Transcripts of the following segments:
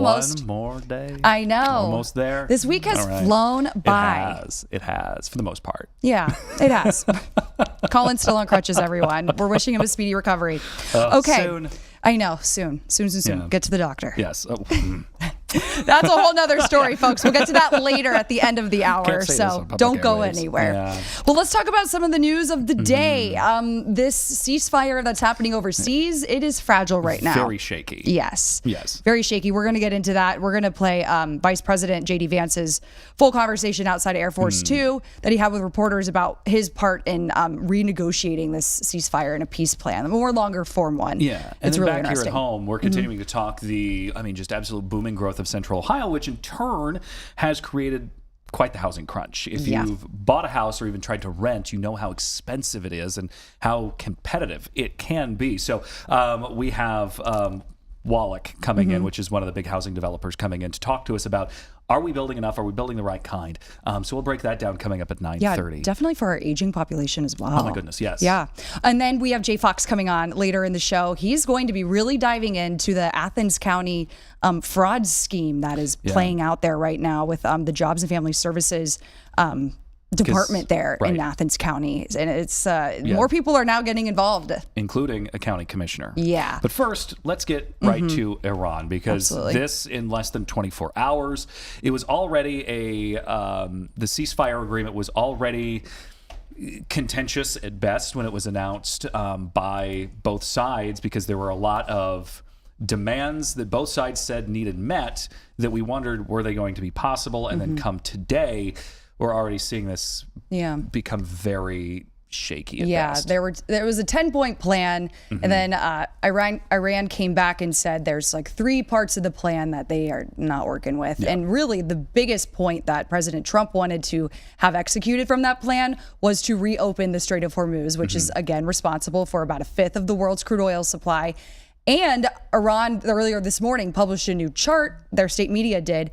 almost. One more day. I know. Almost there. This week has All right. flown by. It has, for the most part. Yeah, it has. Colin's still on crutches, everyone. We're wishing him a speedy recovery. Okay. Soon. I know. Soon. Yeah. Get to the doctor. Yes. That's a whole nother story, folks. We'll get to that later at the end of the hour. Can't say this So on public don't go airwaves. anywhere. Yeah. Well, let's talk about some of the news of the day. This ceasefire that's happening overseas, it is fragile right now. Very shaky. Yes. Yes. Very shaky. We're going to get into that. We're going to play Vice President J.D. Vance's full conversation outside of Air Force 2 that he had with reporters about his part in renegotiating this ceasefire and a peace plan, a more longer form one. Yeah. And it's then really back here interesting. at home, we're continuing to talk just absolute booming growth of Central Ohio, which in turn has created quite the housing crunch. If you've bought a house or even tried to rent, you know how expensive it is and how competitive it can be. So we have Wallach coming in, which is one of the big housing developers coming in to talk to us about, are we building enough? Are we building the right kind? So we'll break that down coming up at 9:30. Yeah, definitely for our aging population as well. Oh my goodness, yes. Yeah. And then we have Jay Fox coming on later in the show. He's going to be really diving into the Athens County fraud scheme that is playing out there right now with the Jobs and Family Services department there in Athens County. And it's more people are now getting involved. Including a county commissioner. Yeah. But first, let's get right to Iran, because this, in less than 24 hours, it was already the ceasefire agreement was already contentious at best when it was announced by both sides, because there were a lot of demands that both sides said needed met that we wondered, were they going to be possible? And then come today, we're already seeing this become very shaky at best. There was a 10-point plan, and then Iran came back and said there's like 3 parts of the plan that they are not working with. And really the biggest point that President Trump wanted to have executed from that plan was to reopen the Strait of Hormuz, which is again responsible for about 1/5 of the world's crude oil supply. And Iran earlier this morning published a new chart, their state media did,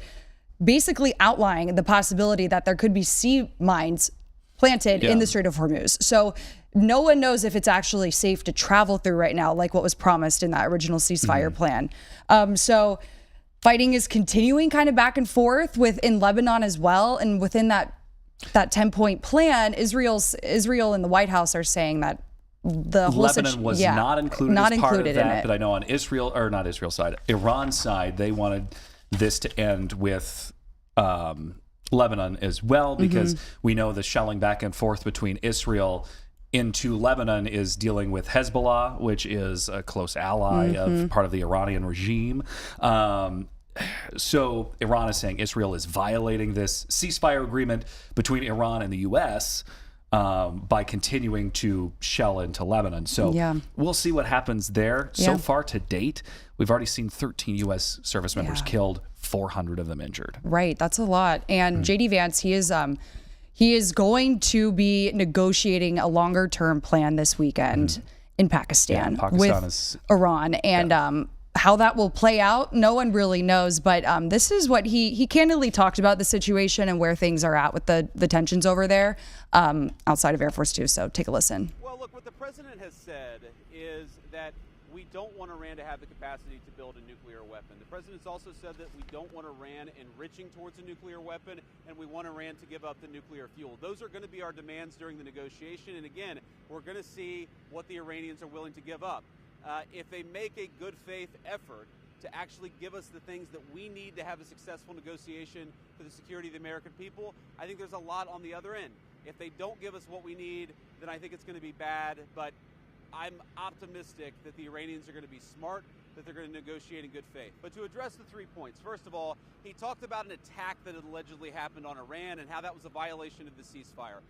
basically outlining the possibility that there could be sea mines planted in the Strait of Hormuz. So no one knows if it's actually safe to travel through right now, like what was promised in that original ceasefire plan. So fighting is continuing kind of back and forth in Lebanon as well. And within that 10-point plan, Israel and the White House are saying that the whole Lebanon was not included as part of that, but I know on Iran's side, they wanted this to end with Lebanon as well, because we know the shelling back and forth between Israel into Lebanon is dealing with Hezbollah, which is a close ally of part of the Iranian regime. So Iran is saying Israel is violating this ceasefire agreement between Iran and the U.S. By continuing to shell into Lebanon. So we'll see what happens there. So far to date, we've already seen 13 U.S. service members killed, 400 of them injured. Right, that's a lot. And J.D. Vance, he is going to be negotiating a longer-term plan this weekend in Pakistan, with Iran. And how that will play out, no one really knows. But this is what he candidly talked about, the situation and where things are at with the tensions over there outside of Air Force 2. So take a listen. Well, look, what the president has said is that we don't want Iran to have the capacity to build a nuclear weapon. The president's also said that we don't want Iran enriching towards a nuclear weapon, and we want Iran to give up the nuclear fuel. Those are going to be our demands during the negotiation. And again, we're going to see what the Iranians are willing to give up. If they make a good faith effort to actually give us the things that we need to have a successful negotiation for the security of the American people, I think there's a lot on the other end. If they don't give us what we need, then I think it's going to be bad. But I'm optimistic that the Iranians are going to be smart, that they're going to negotiate in good faith. But to address the 3 points, first of all, he talked about an attack that had allegedly happened on Iran and how that was a violation of the ceasefire.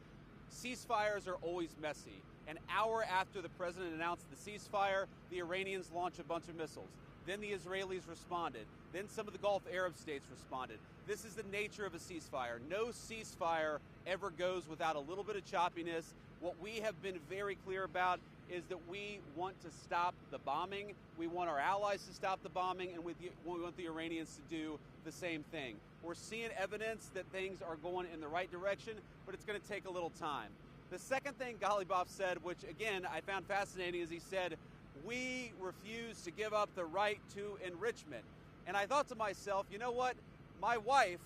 Ceasefires are always messy. An hour after the president announced the ceasefire, the Iranians launched a bunch of missiles. Then the Israelis responded. Then some of the Gulf Arab states responded. This is the nature of a ceasefire. No ceasefire ever goes without a little bit of choppiness. What we have been very clear about is that we want to stop the bombing. We want our allies to stop the bombing, and we want the Iranians to do the same thing. We're seeing evidence that things are going in the right direction, but it's going to take a little time. The second thing Ghalibaf said, which again I found fascinating, is he said, we refuse to give up the right to enrichment. And I thought to myself, you know what? My wife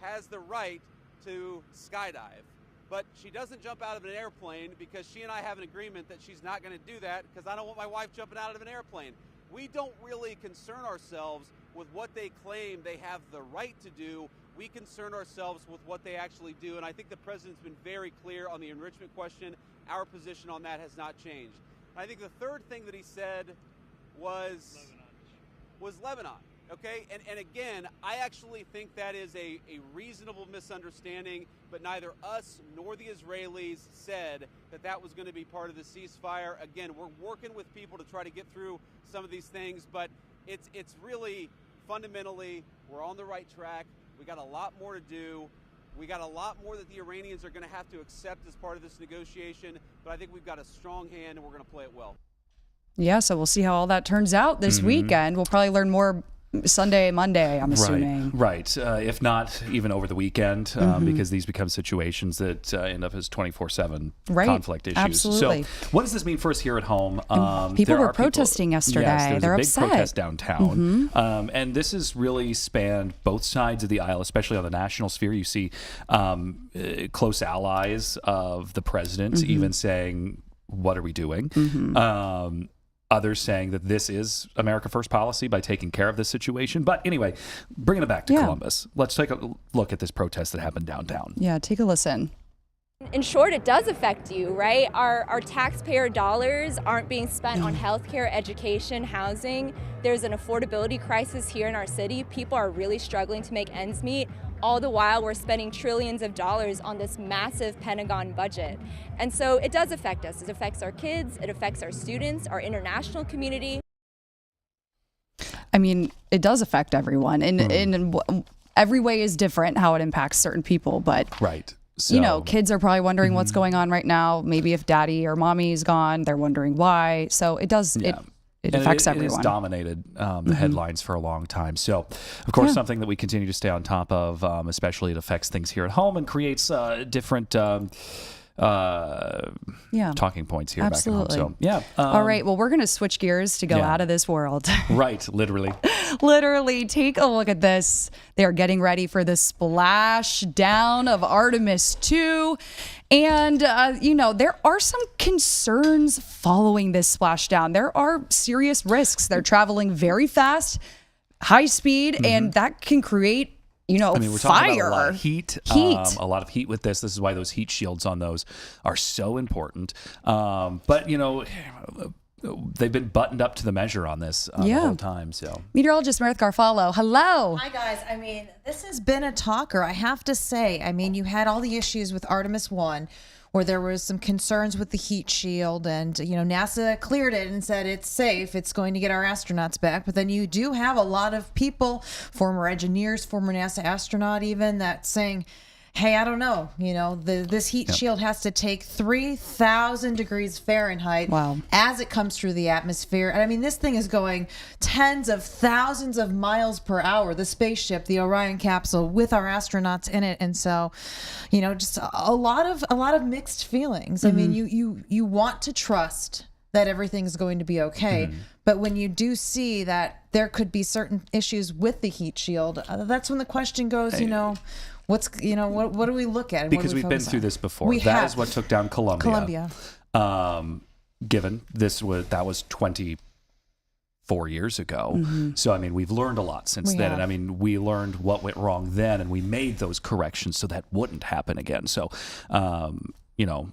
has the right to skydive, but she doesn't jump out of an airplane because she and I have an agreement that she's not going to do that because I don't want my wife jumping out of an airplane. We don't really concern ourselves with what they claim they have the right to do. We concern ourselves with what they actually do. And I think the president's been very clear on the enrichment question. Our position on that has not changed. I think the third thing that he said was Lebanon. Okay, and again, I actually think that is a reasonable misunderstanding, but neither us nor the Israelis said that that was going to be part of the ceasefire. Again, we're working with people to try to get through some of these things, but it's really fundamentally, we're on the right track. We got a lot more to do. We got a lot more that the Iranians are going to have to accept as part of this negotiation, but I think we've got a strong hand and we're going to play it well. Yeah, so we'll see how all that turns out this weekend. We'll probably learn more Sunday, Monday, I'm assuming. Right. If not, even over the weekend, because these become situations that end up as 24/7 conflict issues. Absolutely. So what does this mean for us here at home? People were protesting yesterday. Yes, there was They're a big upset. protest downtown. And this has really spanned both sides of the aisle, especially on the national sphere. You see close allies of the president even saying, what are we doing? Others saying that this is America First policy by taking care of this situation. But anyway, bringing it back to Columbus, let's take a look at this protest that happened downtown. Yeah, take a listen. In short, it does affect you, right? Our taxpayer dollars aren't being spent on healthcare, education, housing. There's an affordability crisis here in our city. People are really struggling to make ends meet. All the while, we're spending trillions of dollars on this massive Pentagon budget. And so it does affect us. It affects our kids, it affects our students, our international community. I mean, it does affect everyone. In every way is different how it impacts certain people. But, So, you know, kids are probably wondering what's going on right now. Maybe if daddy or mommy's gone, they're wondering why. So it does, it affects everyone. It has dominated the headlines for a long time. So, of course, something that we continue to stay on top of, especially it affects things here at home and creates different talking points here back at home. So, all right. Well, we're going to switch gears to go out of this world. Right. Literally. Literally. Take a look at this. They are getting ready for the splash down of Artemis 2. And, you know, there are some concerns following this splashdown. There are serious risks. They're traveling very fast, high speed, and that can create, you know, we're fire. talking about a lot of heat. A lot of heat with this. This is why those heat shields on those are so important. But, you know, they've been buttoned up to the measure on this the whole time. So, meteorologist Meredith Garfalo, hello. Hi guys. I mean, this has been a talker, I have to say. I mean, you had all the issues with Artemis 1 where there was some concerns with the heat shield, and you know, NASA cleared it and said it's safe, it's going to get our astronauts back. But then you do have a lot of people, former engineers, former NASA astronaut even, that saying, hey, I don't know, you know, this heat shield has to take 3,000 degrees Fahrenheit as it comes through the atmosphere. And I mean, this thing is going tens of thousands of miles per hour, the spaceship, the Orion capsule, with our astronauts in it. And so, you know, just a lot of mixed feelings. I mean, you want to trust that everything's going to be okay. But when you do see that there could be certain issues with the heat shield, that's when the question goes, you know, what do we look at? Because we've been through this before. That is what took down Columbia. Given that was 24 years ago. So, I mean, we've learned a lot since then. And I mean, we learned what went wrong then, and we made those corrections so that wouldn't happen again. So, you know,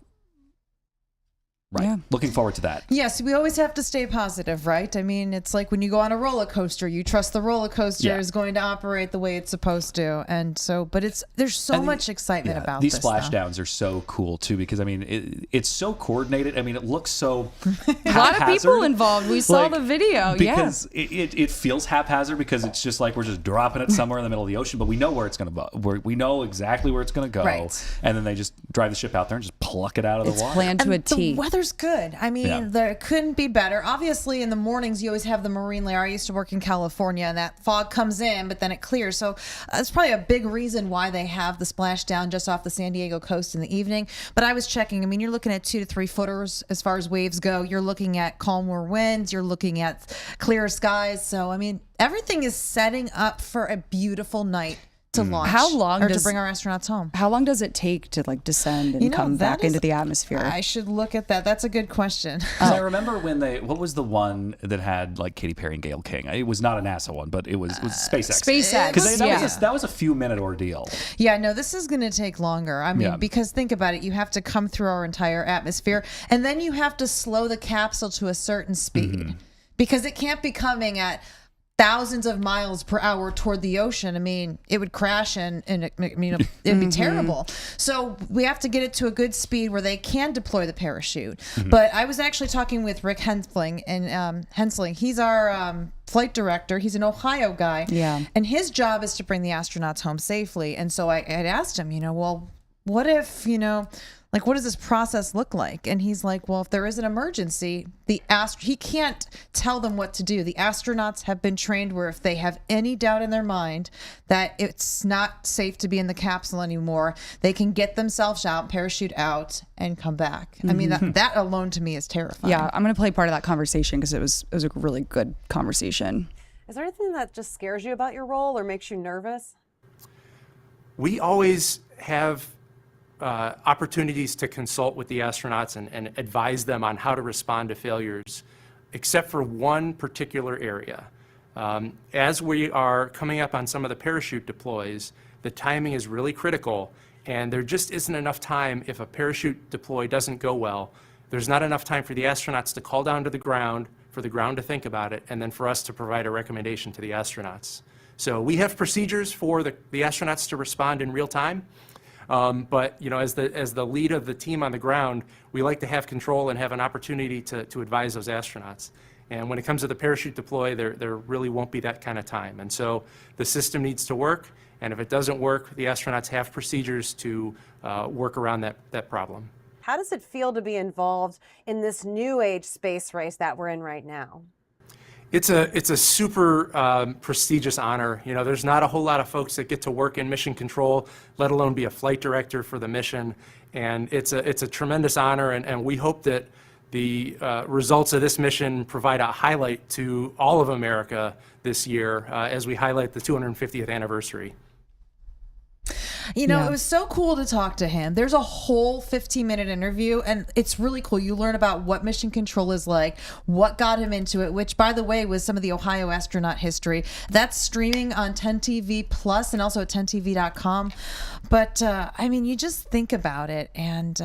looking forward to that. Yes, we always have to stay positive, right? I mean, it's like when you go on a roller coaster, you trust the roller coaster is going to operate the way it's supposed to. And so, but there's so much excitement about these this. These splashdowns are so cool too, because I mean, it's so coordinated. I mean, it looks so a lot of people involved. We saw the video. Because it feels haphazard, because it's just like we're just dropping it somewhere in the middle of the ocean, but we know where it's going to we know exactly where it's going to go. Right. And then they just drive the ship out there and just pluck it out of the water. It's planned to a T. The weather weather's good. I mean, there couldn't be better. Obviously, in the mornings, you always have the marine layer. I used to work in California, and that fog comes in, but then it clears. So that's probably a big reason why they have the splashdown just off the San Diego coast in the evening. But I was checking. I mean, you're looking at 2 to 3 footers as far as waves go. You're looking at calmer winds. You're looking at clear skies. So, I mean, everything is setting up for a beautiful night to launch. How long to bring our astronauts home? How long does it take to like descend and come back into the atmosphere? I should look at that. That's a good question. I remember when what was the one that had like Katy Perry and Gayle King? It was not a NASA one, but it was SpaceX. SpaceX. Because that was a few minute ordeal. Yeah, no, this is going to take longer. I mean, because think about it. You have to come through our entire atmosphere, and then you have to slow the capsule to a certain speed because it can't be coming at thousands of miles per hour toward the ocean. I mean, it would crash and it'd be terrible. So we have to get it to a good speed where they can deploy the parachute. But I was actually talking with Rick Hensling, and he's our flight director. He's an Ohio guy. Yeah. And his job is to bring the astronauts home safely. And so I had asked him, well, what if, like, what does this process look like? And he's like, well, if there is an emergency, he can't tell them what to do. The astronauts have been trained where if they have any doubt in their mind that it's not safe to be in the capsule anymore, they can get themselves out, parachute out, and come back. I mean, that alone to me is terrifying. Yeah, I'm going to play part of that conversation because it was a really good conversation. Is there anything that just scares you about your role or makes you nervous? We always have opportunities to consult with the astronauts and advise them on how to respond to failures, except for one particular area. As we are coming up on some of the parachute deploys, the timing is really critical, and there just isn't enough time. If a parachute deploy doesn't go well, there's not enough time for the astronauts to call down to the ground, for the ground to think about it, and then for us to provide a recommendation to the astronauts. So we have procedures for the astronauts to respond in real time. But as the lead of the team on the ground, we like to have control and have an opportunity to advise those astronauts. And when it comes to the parachute deploy, there really won't be that kind of time. And so the system needs to work, and if it doesn't work, the astronauts have procedures to work around that problem. How does it feel to be involved in this new age space race that we're in right now? It's a super prestigious honor. There's not a whole lot of folks that get to work in mission control, let alone be a flight director for the mission. And it's a tremendous honor, and we hope that the results of this mission provide a highlight to all of America this year as we highlight the 250th anniversary. It was so cool to talk to him. There's a whole 15-minute interview, and it's really cool. You learn about what mission control is like, what got him into it, which, by the way, was some of the Ohio astronaut history. That's streaming on 10TV Plus and also at 10tv.com. But, you just think about it, and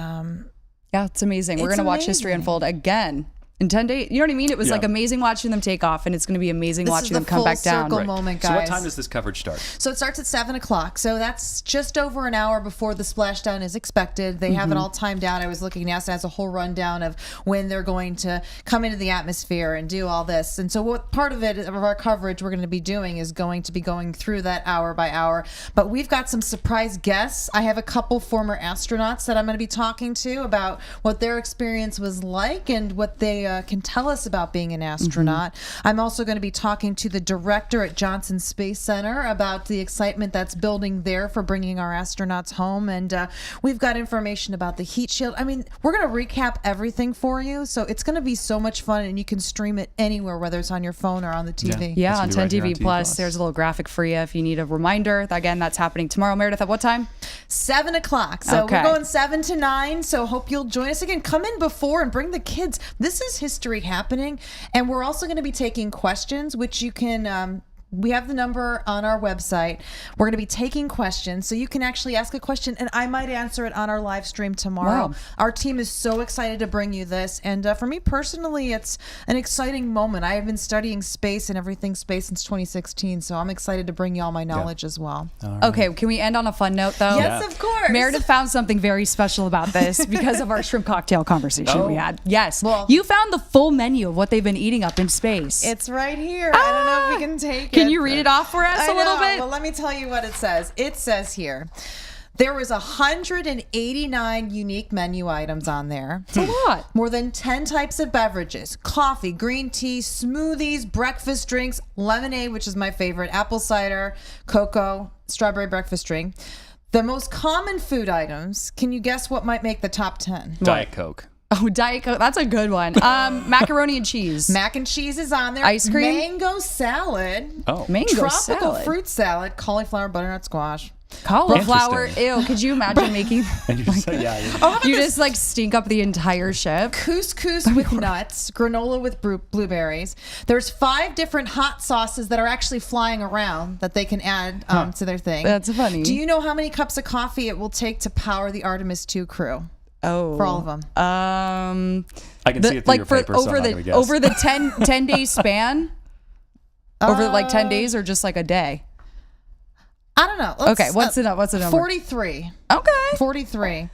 yeah, it's amazing. We're going to watch history unfold again. In 10 days, you know what I mean? It was like amazing watching them take off, and it's going to be amazing watching them come back down. This is the full circle moment, guys. So what time does this coverage start? So it starts at 7 o'clock. So that's just over an hour before the splashdown is expected. They have it all timed out. I was looking, NASA has a whole rundown of when they're going to come into the atmosphere and do all this. And so what part of our coverage we're going to be doing is going to be going through that hour by hour. But we've got some surprise guests. I have a couple former astronauts that I'm going to be talking to about what their experience was like and what they can tell us about being an astronaut. I'm also going to be talking to the director at Johnson Space Center about the excitement that's building there for bringing our astronauts home. And we've got information about the heat shield. We're going to recap everything for you. So it's going to be so much fun, and you can stream it anywhere, whether it's on your phone or on the TV. Yeah, on 10 TV Plus. There's a little graphic for you if you need a reminder. Again, that's happening tomorrow. Meredith, at what time? 7 o'clock. So we're going 7 to 9. So hope you'll join us again. Come in before and bring the kids. This is history happening, and we're also going to be taking questions, which you can we have the number on our website. We're going to be taking questions, so you can actually ask a question, and I might answer it on our live stream tomorrow. Wow. Our team is so excited to bring you this, and for me personally, it's an exciting moment. I have been studying space and everything space since 2016, so I'm excited to bring you all my knowledge as well. Right. Okay, can we end on a fun note, though? Yes, of course. Meredith found something very special about this because of our shrimp cocktail conversation we had. Yes. Well, you found the full menu of what they've been eating up in space. It's right here. I don't know if we can take it. Can you read it off for us a little bit? Well, let me tell you what it says. It says here, There was 189 unique menu items on there. It's a lot. More than 10 types of beverages, coffee, green tea, smoothies, breakfast drinks, lemonade, which is my favorite, apple cider, cocoa, strawberry breakfast drink. The most common food items, can you guess what might make the top 10? Diet Coke. Oh, Diet Coke. That's a good one. Macaroni and cheese. Mac and cheese is on there. Ice cream. Mango salad. Oh. Mango Tropical salad. fruit salad. Cauliflower, butternut squash. Cauliflower. Interesting. Ew. Could you imagine making... And you just say, yeah. you just like stink up the entire ship. Couscous with nuts, granola with blueberries. There's 5 different hot sauces that are actually flying around that they can add to their thing. That's funny. Do you know how many cups of coffee it will take to power the Artemis 2 crew? Oh. For all of them. I can see it through your paper, so I'm not gonna guess. over the 10 day span? Over like 10 days or just like a day? I don't know. Okay, what's the number? 43. Okay. 43.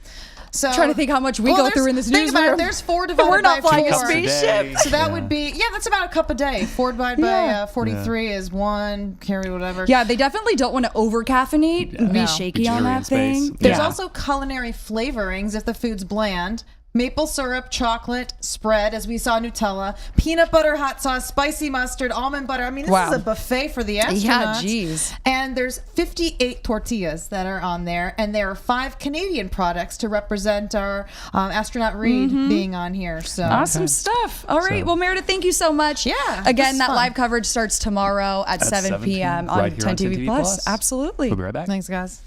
So Trying to think how much we go through in this think about it, newsroom. there's 4 divided We're not by flying a 4. spaceship. So that would be, that's about a cup a day. 4 divided by 43 is 1, carry whatever. Yeah, they definitely don't want to over caffeinate and be No. shaky Be on jittery in that space. thing. There's Yeah. also culinary flavorings if the food's bland. Maple syrup, chocolate, spread, as we saw Nutella, peanut butter, hot sauce, spicy mustard, almond butter. I mean, this is a buffet for the astronauts. Yeah, geez. And there's 58 tortillas that are on there, and there are 5 Canadian products to represent our astronaut Reed being on here. So Awesome stuff. All right. Well, Meredith, thank you so much. Yeah, Again, this is that fun. live coverage starts tomorrow at 7 p.m. on right here 10 on TV Plus. Absolutely. We'll be right back. Thanks, guys.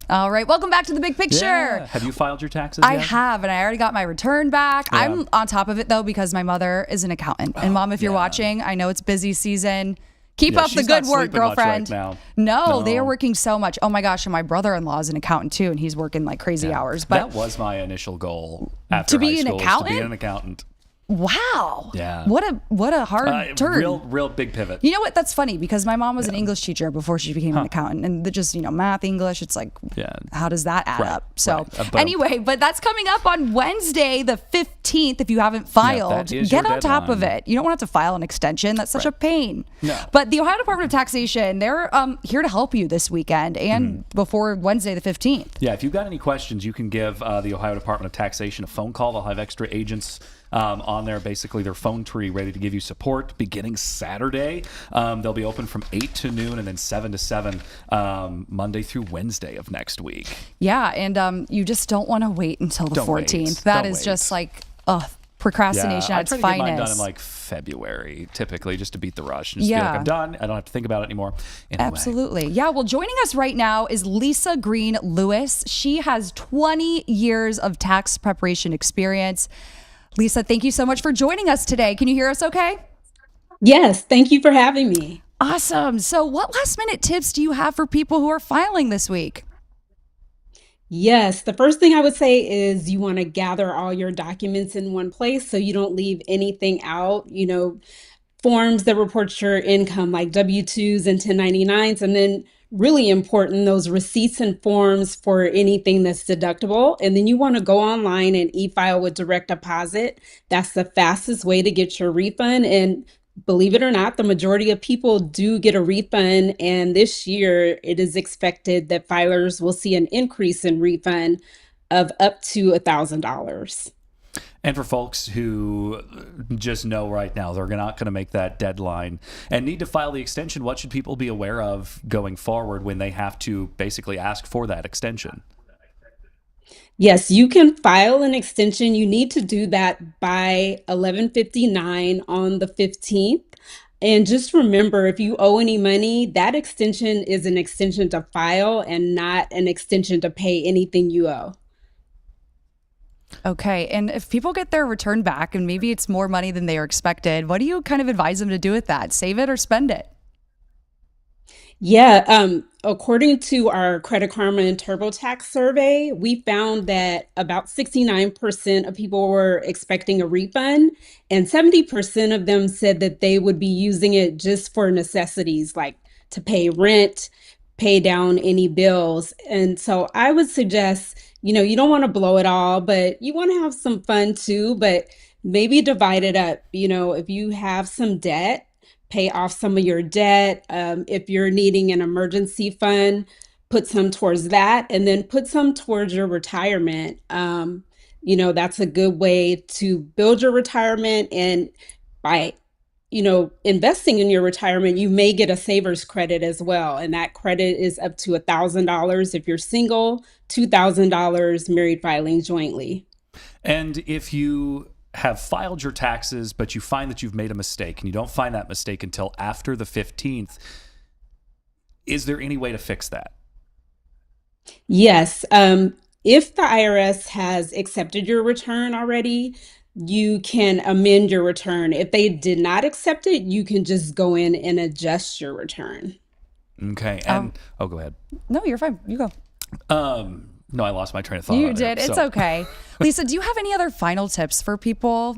All right. Welcome back to the big picture. Yeah. Have you filed your taxes I yet? have, and I already got my return back. Yeah. I'm on top of it, though, because my mother is an accountant. And, Mom, if you're watching, I know it's busy season. Keep Yeah, up the she's good not work, sleeping much right girlfriend. now. No, they No. are working so much. Oh, my gosh. And my brother-in-law is an accountant, too, and he's working like crazy hours. But that was my initial goal after To be high an school, is accountant? To be an accountant. wow. Yeah. What a hard turn. Real big pivot. You know what? That's funny because my mom was an English teacher before she became an accountant, and just math, English. It's like, how does that add up? So anyway, but that's coming up on Wednesday, the 15th. If you haven't filed, get on top of it. You don't want to have to file an extension. That's such a pain. No. But the Ohio Department of Taxation, they're here to help you this weekend and before Wednesday, the 15th. Yeah, if you've got any questions, you can give the Ohio Department of Taxation a phone call. They'll have extra agents on there, basically their phone tree ready to give you support beginning Saturday. They'll be open from 8 to noon and then 7 to 7 Monday through Wednesday of next week. Yeah, and you just don't want to wait until the 14th. That is just like, procrastination I at its try to get mine done finest. in like February, typically, just to beat the rush and just be like, I'm done. I don't have to think about it anymore. Anyway. Absolutely. Yeah. Well, joining us right now is Lisa Green Lewis. She has 20 years of tax preparation experience. Lisa, thank you so much for joining us today. Can you hear us okay? Yes. Thank you for having me. Awesome. So what last minute tips do you have for people who are filing this week? Yes. The first thing I would say is you want to gather all your documents in one place so you don't leave anything out, forms that report your income like W-2s and 1099s, and then really important, those receipts and forms for anything that's deductible. And then you want to go online and e-file with direct deposit. That's the fastest way to get your refund. And believe it or not, the majority of people do get a refund. And this year, it is expected that filers will see an increase in refund of up to $1,000. And for folks who just know right now they're not going to make that deadline and need to file the extension, what should people be aware of going forward when they have to basically ask for that extension? Yes, you can file an extension. You need to do that by 11:59 on the 15th. And just remember, if you owe any money, that extension is an extension to file and not an extension to pay anything you owe. Okay. And if people get their return back and maybe it's more money than they were expected, what do you kind of advise them to do with that? Save it or spend it? Yeah, according to our Credit Karma and TurboTax survey, we found that about 69% of people were expecting a refund, and 70% of them said that they would be using it just for necessities like to pay rent, pay down any bills. And so I would suggest, you don't want to blow it all, but you want to have some fun too, but maybe divide it up. If you have some debt, pay off some of your debt. If you're needing an emergency fund, put some towards that, and then put some towards your retirement. That's a good way to build your retirement. And by, investing in your retirement, you may get a saver's credit as well. And that credit is up to $1,000 if you're single, $2,000 married filing jointly. And if you have filed your taxes, but you find that you've made a mistake and you don't find that mistake until after the 15th, is there any way to fix that? Yes. If the IRS has accepted your return already, you can amend your return. If they did not accept it, you can just go in and adjust your return. Okay. And go ahead. No, you're fine. You go. No, I lost my train of thought. You did. It's okay. Lisa, do you have any other final tips for people?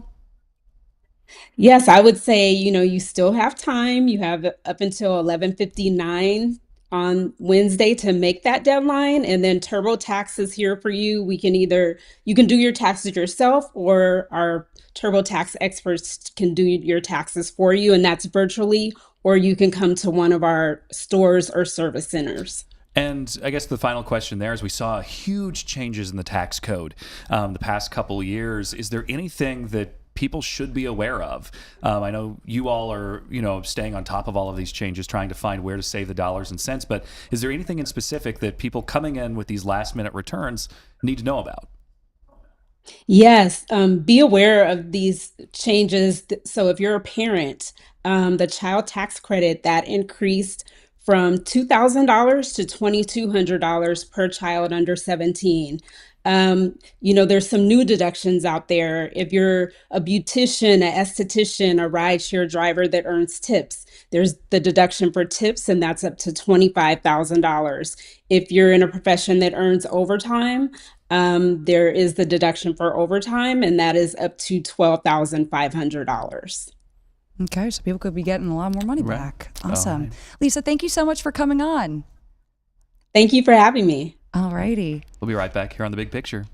Yes, I would say, you still have time. You have up until 11:59 on Wednesday to make that deadline. And then TurboTax is here for you. You can do your taxes yourself, or our TurboTax experts can do your taxes for you. And that's virtually, or you can come to one of our stores or service centers. And I guess the final question there is, we saw huge changes in the tax code the past couple of years. Is there anything that people should be aware of? I know you all are, staying on top of all of these changes, trying to find where to save the dollars and cents. But is there anything in specific that people coming in with these last minute returns need to know about? Yes, be aware of these changes. So if you're a parent, the child tax credit that increased from $2,000 to $2,200 per child under 17. There's some new deductions out there. If you're a beautician, an esthetician, a rideshare driver that earns tips, there's the deduction for tips, and that's up to $25,000. If you're in a profession that earns overtime, there is the deduction for overtime, and that is up to $12,500. Okay, so people could be getting a lot more money back. Awesome. Right. Lisa, thank you so much for coming on. Thank you for having me. All righty. We'll be right back here on The Big Picture.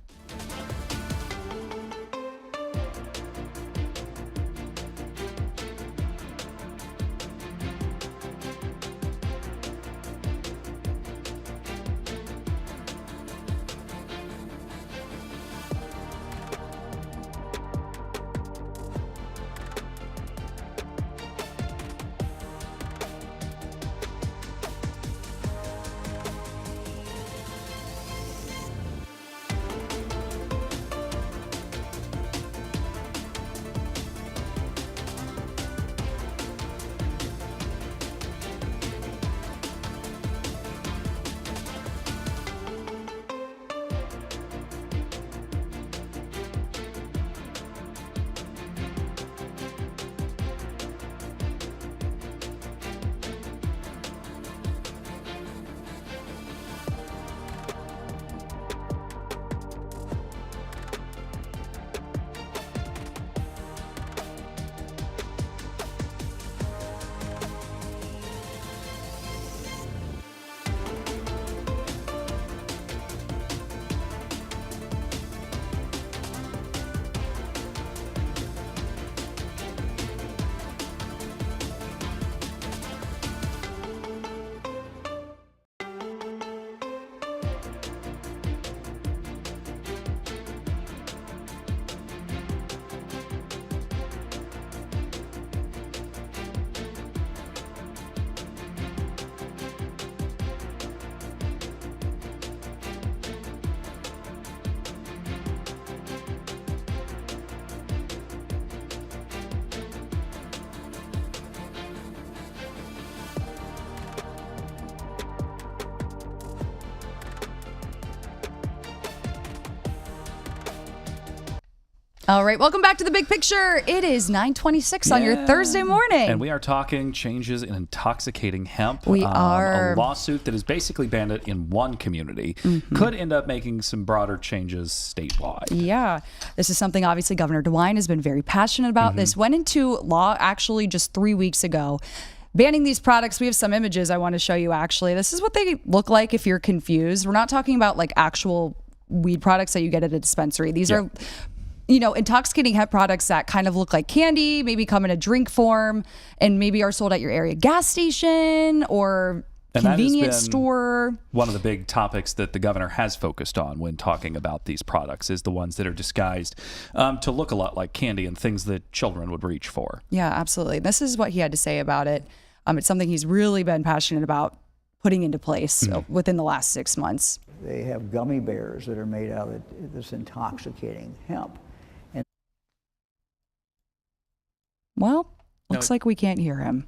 All right, welcome back to The Big Picture. It is 9:26 on your Thursday morning. And we are talking changes in intoxicating hemp. We are. A lawsuit that has basically banned it in one community could end up making some broader changes statewide. Yeah, this is something obviously Governor DeWine has been very passionate about. This went into law actually just 3 weeks ago. Banning these products, we have some images I want to show you actually. This is what they look like if you're confused. We're not talking about like actual weed products that you get at a dispensary. These are intoxicating hemp products that kind of look like candy, maybe come in a drink form, and maybe are sold at your area gas station or convenience store. One of the big topics that the governor has focused on when talking about these products is the ones that are disguised to look a lot like candy and things that children would reach for. Yeah, absolutely. This is what he had to say about it. It's something he's really been passionate about putting into place within the last 6 months. They have gummy bears that are made out of this intoxicating hemp. Well, looks like we can't hear him.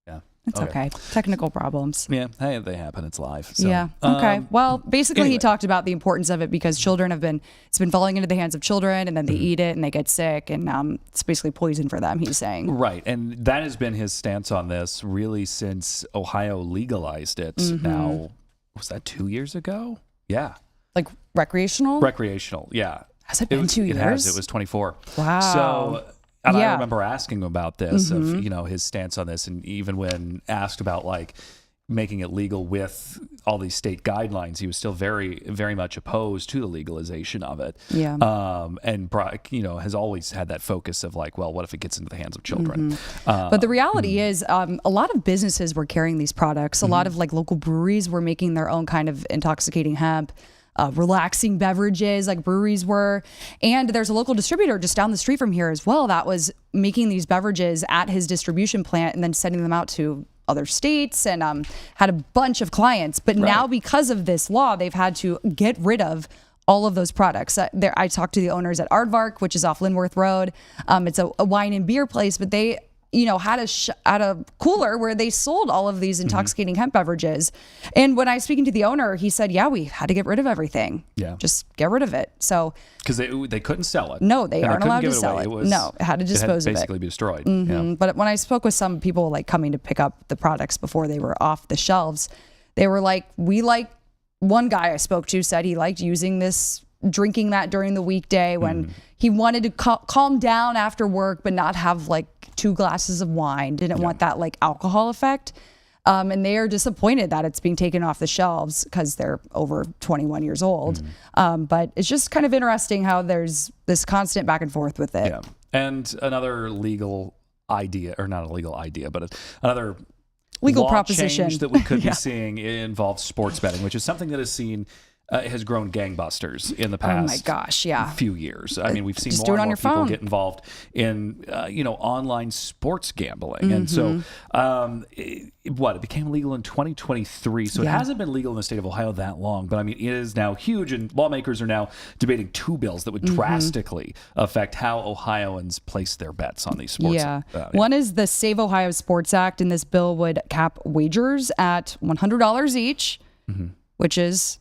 Yeah. It's okay. Technical problems. Yeah, hey, they happen. It's live. So, yeah. Okay. Well, basically, anyway. he talked about the importance of it because it's been falling into the hands of children, and then they eat it and they get sick, and it's basically poison for them, he's saying. Right. And that has been his stance on this really since Ohio legalized it. Now, was that 2 years ago? Yeah. Like recreational? Recreational, yeah. Has it been 2 years? It has. It was 24. Wow. So... And I remember asking him about this, of his stance on this, and even when asked about like making it legal with all these state guidelines, he was still very, very much opposed to the legalization of it. Yeah. And has always had that focus of like, well, what if it gets into the hands of children? But the reality is, a lot of businesses were carrying these products. A lot of like local breweries were making their own kind of intoxicating hemp. Relaxing beverages like breweries were. And there's a local distributor just down the street from here as well that was making these beverages at his distribution plant and then sending them out to other states and had a bunch of clients. But now because of this law, they've had to get rid of all of those products. I talked to the owners at Aardvark, which is off Linworth Road. It's a wine and beer place, but they had a cooler where they sold all of these intoxicating hemp beverages. And when I was speaking to the owner, he said, yeah, we had to get rid of everything. Yeah. Just get rid of it. So because they couldn't sell it. No, they aren't allowed to sell it. No, it had to dispose of it. Basically be destroyed. Yeah. But when I spoke with some people like coming to pick up the products before they were off the shelves, they were like, one guy I spoke to said he liked drinking that during the weekday when he wanted to calm down after work, but not have like 2 glasses of wine. Didn't want that like alcohol effect. And they are disappointed that it's being taken off the shelves because they're over 21 years old. But it's just kind of interesting how there's this constant back and forth with it. Yeah. And another legal idea, or not a legal idea, but another legal law proposition change that we could be seeing involves sports betting, which is something that has grown gangbusters in the past few years. I mean, we've seen more and more people get involved in, online sports gambling. And so it became legal in 2023. So it hasn't been legal in the state of Ohio that long. But I mean, it is now huge. And lawmakers are now debating 2 bills that would drastically affect how Ohioans place their bets on these sports. Yeah. One is the Save Ohio Sports Act. And this bill would cap wagers at $100 each, which is...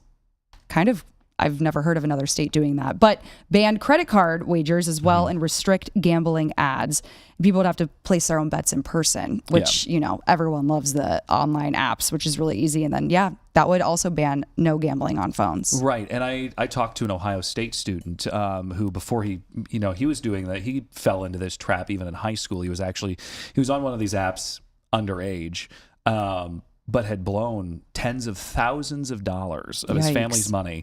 I've never heard of another state doing that, but ban credit card wagers as well and restrict gambling ads. People would have to place their own bets in person, which, everyone loves the online apps, which is really easy. And then, that would also ban no gambling on phones. Right. And I talked to an Ohio State student who before he was doing that, he fell into this trap even in high school. He was on one of these apps underage. But had blown tens of thousands of dollars of his family's money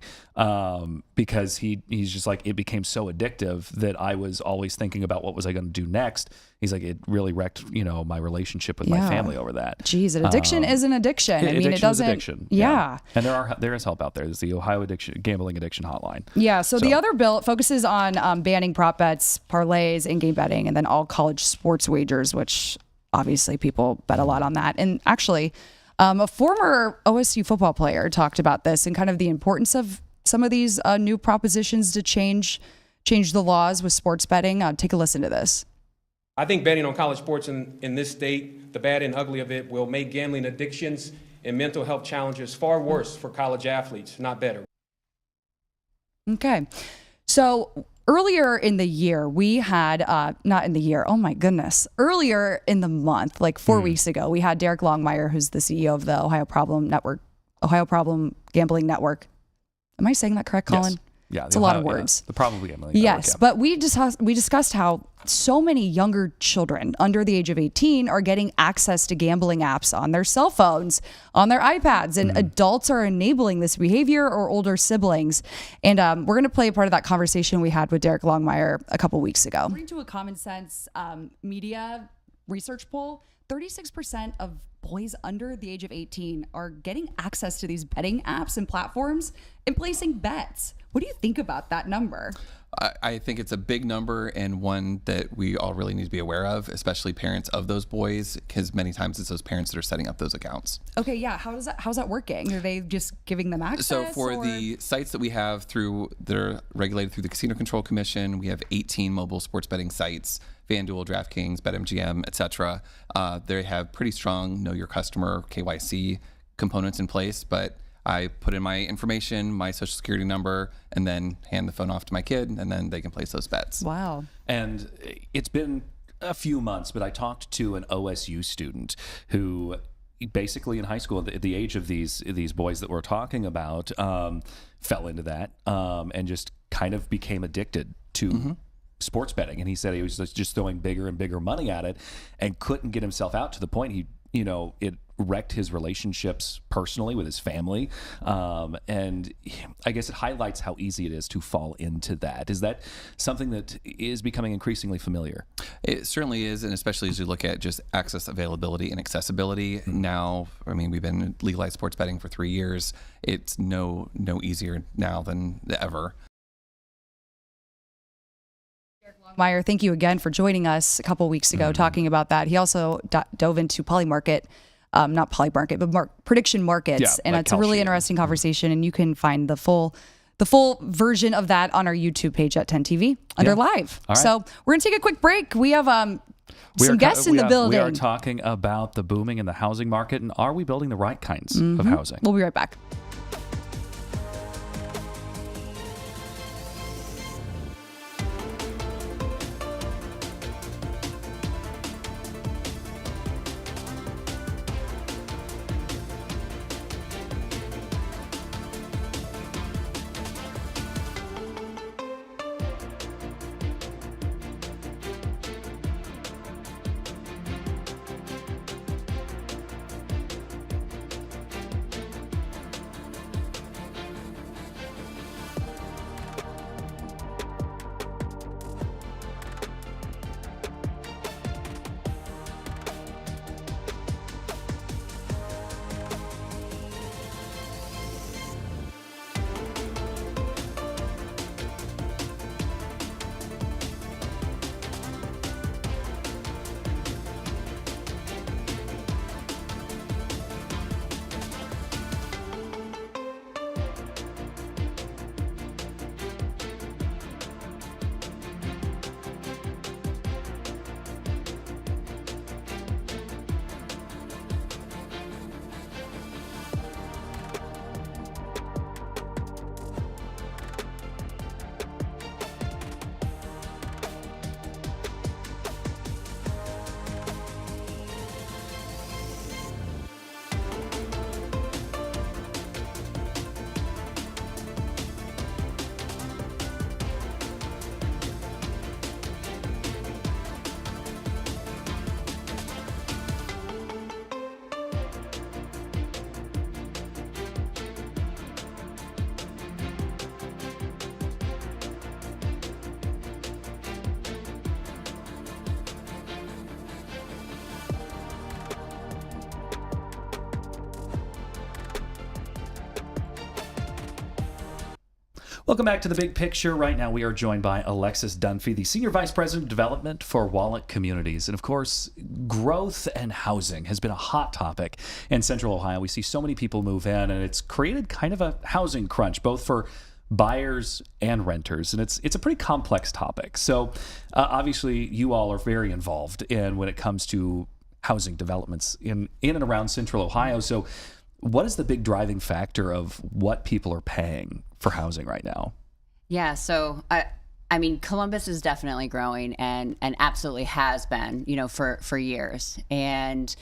because he's just like, it became so addictive that I was always thinking about what was I going to do next. He's like, it really wrecked, my relationship with my family over that. Geez, addiction is an addiction. I mean, it doesn't. Is addiction. Yeah. And there is help out there. There's the Ohio Gambling Addiction Hotline. Yeah. So the other bill focuses on banning prop bets, parlays, in-game betting, and then all college sports wagers, which obviously people bet a lot on that. And actually, a former OSU football player talked about this and kind of the importance of some of these new propositions to change the laws with sports betting. Take a listen to this. I think betting on college sports in this state, the bad and ugly of it, will make gambling addictions and mental health challenges far worse for college athletes, not better. Okay. So earlier in the year, we had, not in the year, oh my goodness, earlier in the month, like 4 weeks ago, we had Derek Longmire, who's the CEO of the Ohio Problem Gambling Network. Am I saying that correct, Collin? Yes. Yeah, it's a lot of words. The Problem Gambling Network. Yes, but we discussed how so many younger children under the age of 18 are getting access to gambling apps on their cell phones, on their iPads, and adults are enabling this behavior, or older siblings. And we're going to play a part of that conversation we had with Derek Longmire a couple weeks ago. According to a Common Sense media research poll, 36% of boys under the age of 18 are getting access to these betting apps and platforms and placing bets. What do you think about that number? I think it's a big number, and one that we all really need to be aware of, especially parents of those boys, because many times it's those parents that are setting up those accounts. Okay, yeah. How's that working? Are they just giving them access? So for the sites that we have that are regulated through the Casino Control Commission, we have 18 mobile sports betting sites: FanDuel, DraftKings, BetMGM, etc. They have pretty strong Know Your Customer, KYC components in place, but I put in my information, my social security number, and then hand the phone off to my kid, and then they can place those bets. Wow. And it's been a few months, but I talked to an OSU student who basically in high school, at the age of these boys that we're talking about, fell into that and just kind of became addicted to sports betting. And he said he was just throwing bigger and bigger money at it and couldn't get himself out, to the point it wrecked his relationships personally with his family. And I guess it highlights how easy it is to fall into that. Is that something that is becoming increasingly familiar? It certainly is, and especially as you look at just access, availability, and accessibility. Now, I mean, we've been legalized sports betting for 3 years. It's no easier now than ever. Meyer, thank you again for joining us a couple weeks ago talking about that. He also dove into prediction markets, and it's a really interesting conversation. And you can find the full version of that on our YouTube page at 10 TV under live. Right. So we're gonna take a quick break. We have some guests in the building. We are talking about the booming in the housing market, and are we building the right kinds of housing? We'll be right back. Welcome back to The Big Picture. Right now we are joined by Alexis Dunphy, the Senior Vice President of Development for Wallet Communities. And of course, growth and housing has been a hot topic in Central Ohio. We see so many people move in, and it's created kind of a housing crunch, both for buyers and renters. And it's a pretty complex topic. So obviously you all are very involved in when it comes to housing developments in and around Central Ohio. So what is the big driving factor of what people are paying for housing right now? Yeah, so I mean, Columbus is definitely growing and absolutely has been, for years. And,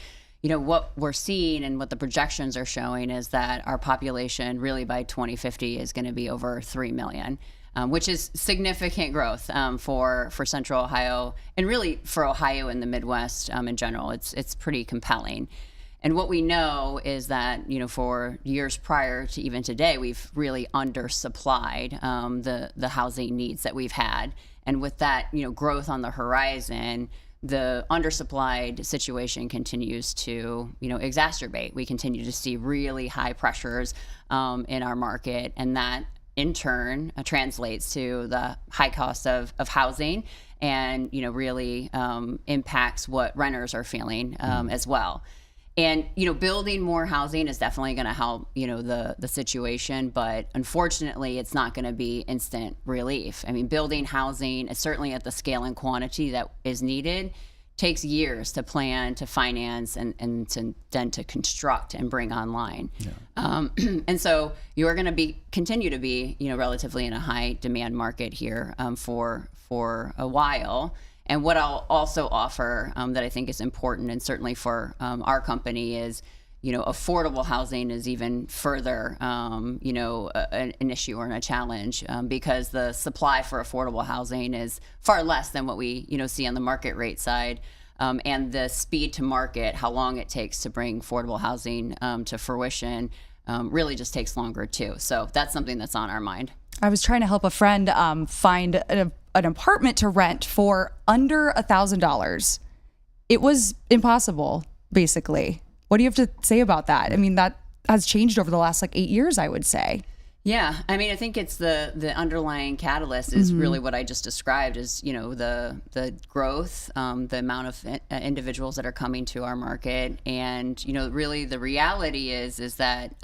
what we're seeing and what the projections are showing is that our population really by 2050 is going to be over 3 million, which is significant growth for Central Ohio and really for Ohio and the Midwest in general. It's pretty compelling. And what we know is that, for years prior to even today, we've really undersupplied the housing needs that we've had. And with that, growth on the horizon, the undersupplied situation continues to, exacerbate. We continue to see really high pressures in our market, and that in turn translates to the high cost of housing and, really impacts what renters are feeling as well. And, building more housing is definitely going to help, the situation. But unfortunately, it's not going to be instant relief. I mean, building housing, certainly at the scale and quantity that is needed, takes years to plan, to finance, and then to construct and bring online. Yeah. And so you're going to continue to be, relatively in a high demand market here for a while. And what I'll also offer that I think is important, and certainly for our company, is, affordable housing is even further, an issue or a challenge because the supply for affordable housing is far less than what we, see on the market rate side. And the speed to market, how long it takes to bring affordable housing to fruition, really just takes longer too. So that's something that's on our mind. I was trying to help a friend find an apartment to rent for under $1,000. It was impossible, basically. What do you have to say about that? I mean, that has changed over the last 8 years, I would say. Yeah, I mean, I think it's the underlying catalyst is really what I just described is, the growth, the amount of individuals that are coming to our market. And, really the reality is that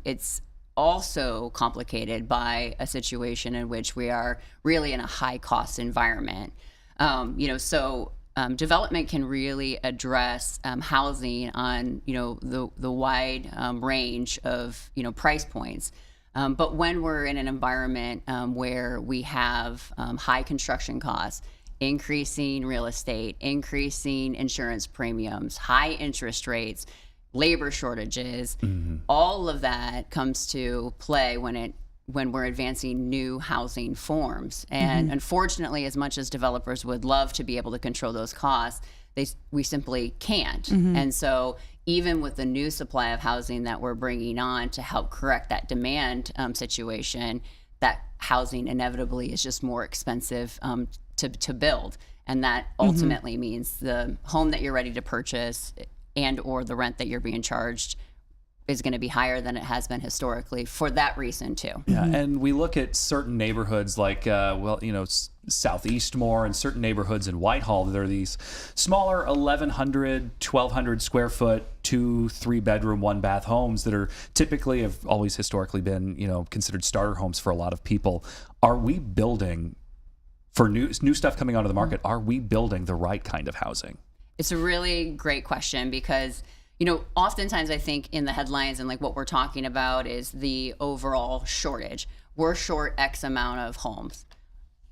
it's also complicated by a situation in which we are really in a high cost environment. So development can really address housing on, the wide range of, price points. But when we're in an environment where we have high construction costs, increasing real estate, increasing insurance premiums, high interest rates, labor shortages, all of that comes to play when we're advancing new housing forms. And unfortunately, as much as developers would love to be able to control those costs, we simply can't. And so even with the new supply of housing that we're bringing on to help correct that demand situation, that housing inevitably is just more expensive to build. And that ultimately means the home that you're ready to purchase and or the rent that you're being charged is going to be higher than it has been historically for that reason too. Yeah, and we look at certain neighborhoods like, Southeast more and certain neighborhoods in Whitehall. There are these smaller 1,100, 1,200 square foot, 2-3 bedroom, 1 bath homes that are typically have always historically been, considered starter homes for a lot of people. Are we building for new stuff coming onto the market? Are we building the right kind of housing? It's a really great question because, oftentimes I think in the headlines and what we're talking about is the overall shortage. We're short X amount of homes.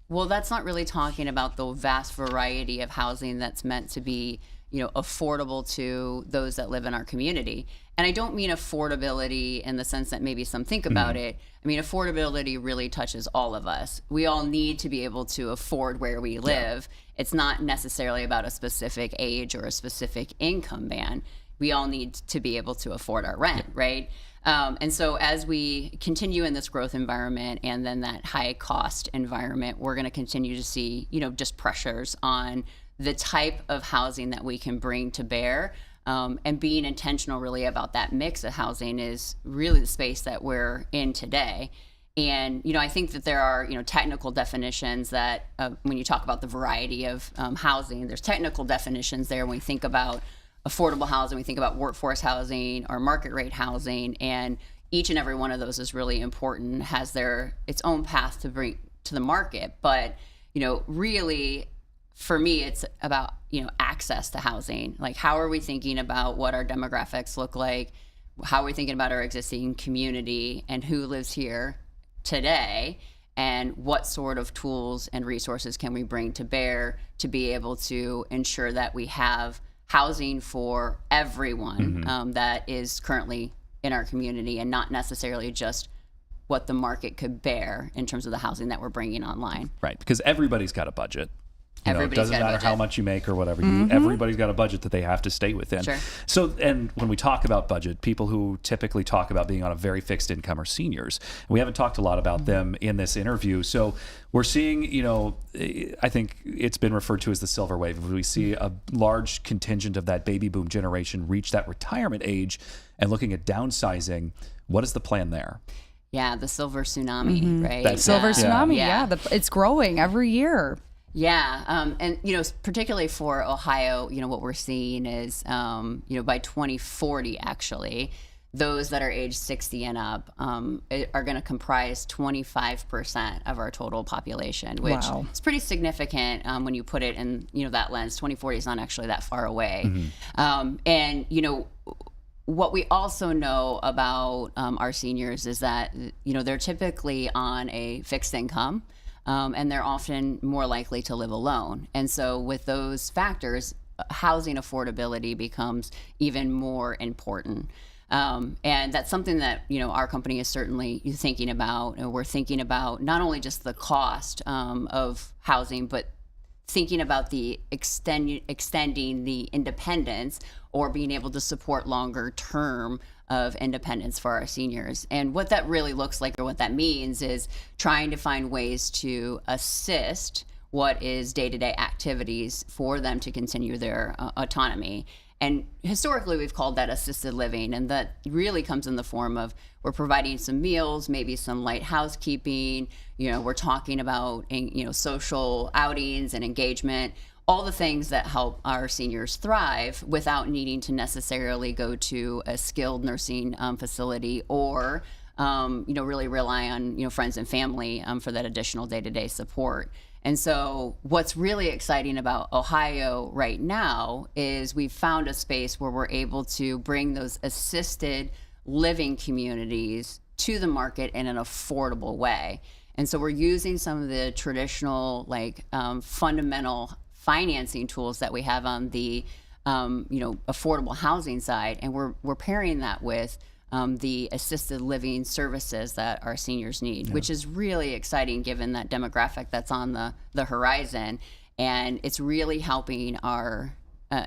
Well, that's not really talking about the vast variety of housing that's meant to be, affordable to those that live in our community. And I don't mean affordability in the sense that maybe some think about it. I mean, affordability really touches all of us. We all need to be able to afford where we live. Yeah. It's not necessarily about a specific age or a specific income band. We all need to be able to afford our rent, right? And so as we continue in this growth environment and then that high cost environment, we're going to continue to see, just pressures on the type of housing that we can bring to bear. And being intentional really about that mix of housing is really the space that we're in today. And, I think that there are, technical definitions that when you talk about the variety of housing, there's technical definitions there when we think about affordable housing, we think about workforce housing or market rate housing, and each and every one of those is really important, has its own path to bring to the market. But, really, for me, it's about, access to housing. How are we thinking about what our demographics look like? How are we thinking about our existing community and who lives here today? and what sort of tools and resources can we bring to bear to be able to ensure that we have housing for everyone that is currently in our community, and not necessarily just what the market could bear in terms of the housing that we're bringing online. Right, because everybody's got a budget. It doesn't got a matter budget. how much you make or whatever. Everybody's got a budget that they have to stay within. Sure. So, and when we talk about budget, people who typically talk about being on a very fixed income are seniors. We haven't talked a lot about them in this interview. So we're seeing, I think it's been referred to as the silver wave. We see a large contingent of that baby boom generation reach that retirement age and looking at downsizing. What is the plan there? Yeah, the silver tsunami, right? Silver tsunami, it's growing every year. Yeah, and particularly for Ohio, what we're seeing is, by 2040, actually, those that are age 60 and up are going to comprise 25% of our total population, which is pretty significant when you put it in, that lens. 2040 is not actually that far away, and what we also know about our seniors is that they're typically on a fixed income. And they're often more likely to live alone. And so with those factors, housing affordability becomes even more important. And that's something that, our company is certainly thinking about. And we're thinking about not only just the cost of housing, but thinking about the extending the independence or being able to support longer term of independence for our seniors. And what that really looks like, or what that means, is trying to find ways to assist what is day-to-day activities for them to continue their autonomy. And historically, we've called that assisted living, and that really comes in the form of we're providing some meals, maybe some light housekeeping, we're talking about social outings and engagement, all the things that help our seniors thrive without needing to necessarily go to a skilled nursing facility or, really rely on, friends and family for that additional day-to-day support. And so what's really exciting about Ohio right now is we've found a space where we're able to bring those assisted living communities to the market in an affordable way. And so we're using some of the traditional, fundamental financing tools that we have on the, affordable housing side, and we're pairing that with the assisted living services that our seniors need, which is really exciting given that demographic that's on the horizon. And it's really helping our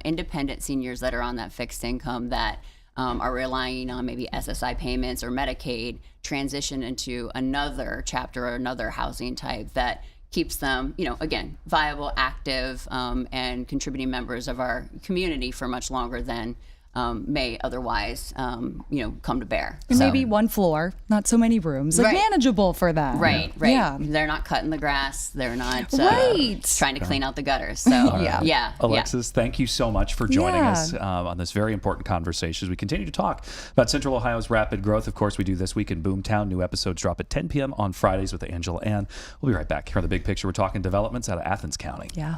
independent seniors that are on that fixed income that are relying on maybe SSI payments or Medicaid transition into another chapter or another housing type that keeps them, again, viable, active, and contributing members of our community for much longer than may otherwise, come to bear. And maybe one floor, not so many rooms, manageable for them. Right. Yeah. They're not cutting the grass. They're not trying to clean out the gutters. So, Alexis, thank you so much for joining us on this very important conversation as we continue to talk about Central Ohio's rapid growth. Of course, we do This Week in Boomtown. New episodes drop at 10 p.m. on Fridays with Angela Ann. We'll be right back. Here on The Big Picture, we're talking developments out of Athens County. Yeah.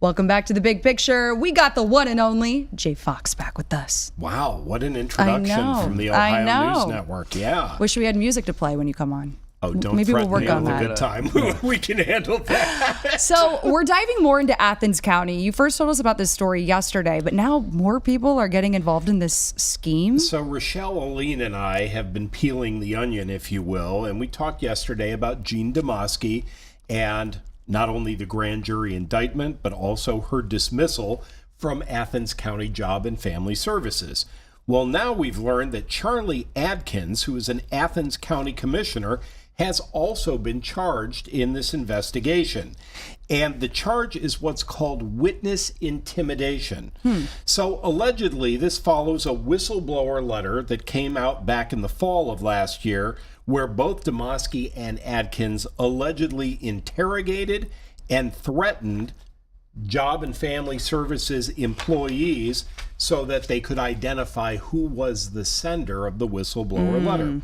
Welcome back to The Big Picture. We got the one and only Jay Fox back with us. Wow, what an introduction from the I Ohio know. News Network. Yeah. Wish we had music to play when you come on. Oh, don't Maybe we'll threaten work me on with a that. good time. We can handle that. So we're diving more into Athens County. You first told us about this story yesterday, but now more people are getting involved in this scheme. So Rochelle Aline and I have been peeling the onion, if you will, and we talked yesterday about Jean Demoski and not only the grand jury indictment, but also her dismissal from Athens County Job and Family Services. Well, now we've learned that Charlie Adkins, who is an Athens County commissioner, has also been charged in this investigation. And the charge is what's called witness intimidation. So allegedly, this follows a whistleblower letter that came out back in the fall of last year, where both Demoski and Adkins allegedly interrogated and threatened Job and Family Services employees so that they could identify who was the sender of the whistleblower letter.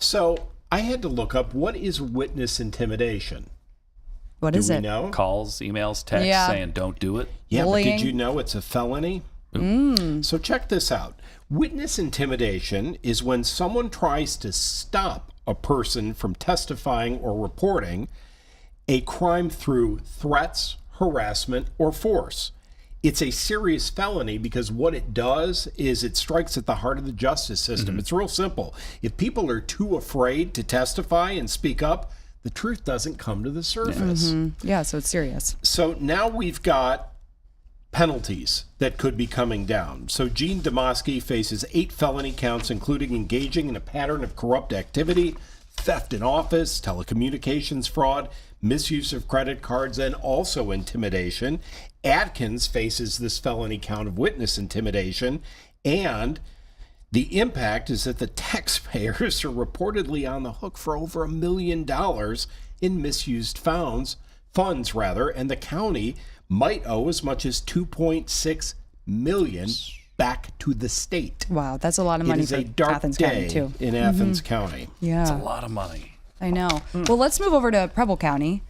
So I had to look up, what is witness intimidation? What is Do we it? know? Calls, emails, texts saying don't do it. Yeah, Bullying. but did you know it's a felony? So check this out. Witness intimidation is when someone tries to stop a person from testifying or reporting a crime through threats, harassment, or force. It's a serious felony because what it does is it strikes at the heart of the justice system. It's real simple. If people are too afraid to testify and speak up, the truth doesn't come to the surface. Yeah, so it's serious. So now we've got penalties that could be coming down. So Jean Demoski faces 8 felony counts, including engaging in a pattern of corrupt activity, theft in office, telecommunications fraud, misuse of credit cards, and also intimidation. Adkins faces this felony count of witness intimidation, and the impact is that the taxpayers are reportedly on the hook for over $1 million in misused funds, and the county might owe as much as $2.6 million back to the state. Wow, that's a lot of money It is for a dark Athens day County too. in Athens County. Yeah, It's a lot of money. I know. Well, let's move over to Preble County.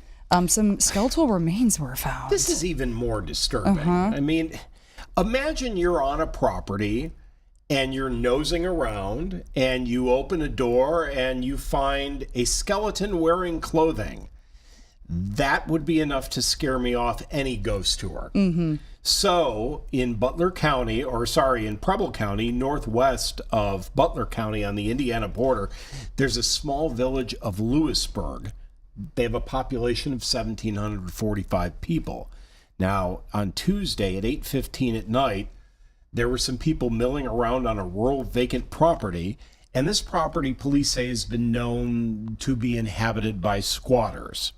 Some skeletal remains were found. This is even more disturbing. I mean, imagine you're on a property and you're nosing around and you open a door and you find a skeleton wearing clothing. That would be enough to scare me off any ghost tour. So in Preble County, northwest of Butler County on the Indiana border, there's a small village of Lewisburg. They have a population of 1,745 people. Now, on Tuesday at 8:15 at night, there were some people milling around on a rural vacant property, and this property, police say, has been known to be inhabited by squatters.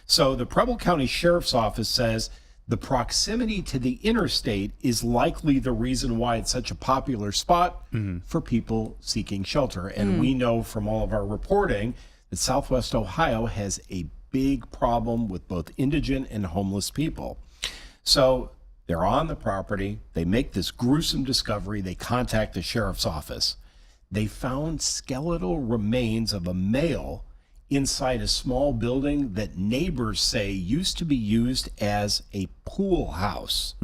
So the Preble County Sheriff's Office says the proximity to the interstate is likely the reason why it's such a popular spot for people seeking shelter. And we know from all of our reporting that Southwest Ohio has a big problem with both indigent and homeless people. So they're on the property. They make this gruesome discovery. They contact the sheriff's office. They found skeletal remains of a male inside a small building that neighbors say used to be used as a pool house.